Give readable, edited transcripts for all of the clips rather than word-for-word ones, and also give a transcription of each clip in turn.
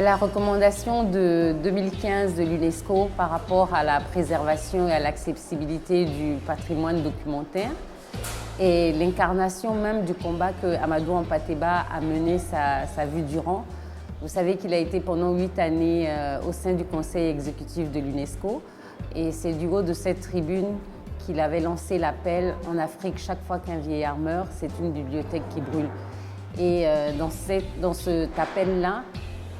La recommandation de 2015 de l'UNESCO par rapport à la préservation et à l'accessibilité du patrimoine documentaire est l'incarnation même du combat que Amadou Hampâté-Bâ a mené sa vie durant. Vous savez qu'il a été pendant 8 années au sein du conseil exécutif de l'UNESCO et c'est du haut de cette tribune qu'il avait lancé l'appel « En Afrique, chaque fois qu'un vieillard meurt, c'est une bibliothèque qui brûle ». Et dans cet appel-là,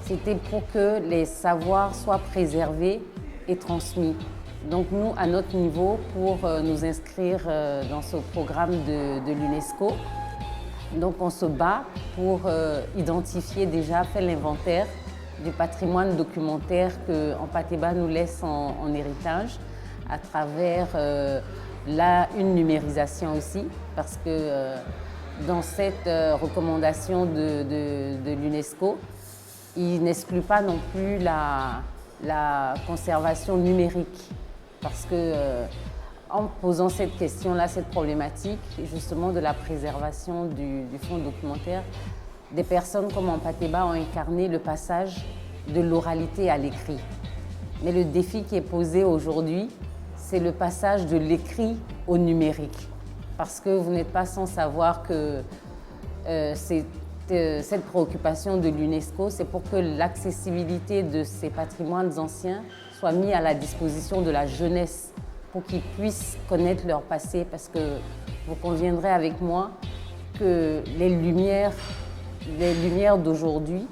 c'était pour que les savoirs soient préservés et transmis. Donc nous, à notre niveau, pour nous inscrire dans ce programme de l'UNESCO, donc on se bat pour identifier déjà, faire l'inventaire du patrimoine documentaire que Hampâté-Bâ nous laisse en héritage à travers une numérisation aussi, parce que dans cette recommandation de l'UNESCO, il n'exclut pas non plus la conservation numérique, parce que en posant cette question-là, cette problématique justement de la préservation du fonds documentaire, des personnes comme Hampâté-Bâ ont incarné le passage de l'oralité à l'écrit. Mais le défi qui est posé aujourd'hui, c'est le passage de l'écrit au numérique. Parce que vous n'êtes pas sans savoir que cette préoccupation de l'UNESCO, c'est pour que l'accessibilité de ces patrimoines anciens soit mise à la disposition de la jeunesse, pour qu'ils puissent connaître leur passé. Parce que vous conviendrez avec moi que les lumières d'aujourd'hui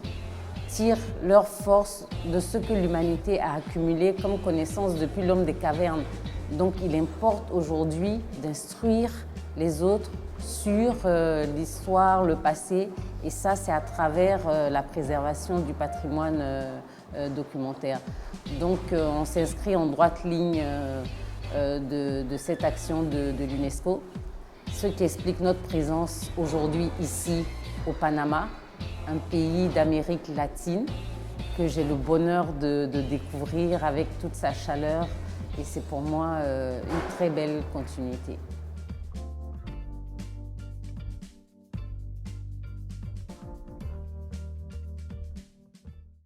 tirent leur force de ce que l'humanité a accumulé comme connaissance depuis l'homme des cavernes. Donc il importe aujourd'hui d'instruire les autres sur l'histoire, le passé, et ça c'est à travers la préservation du patrimoine documentaire. Donc on s'inscrit en droite ligne de cette action de l'UNESCO, ce qui explique notre présence aujourd'hui ici au Panama, un pays d'Amérique latine que j'ai le bonheur de découvrir avec toute sa chaleur, et c'est pour moi une très belle continuité.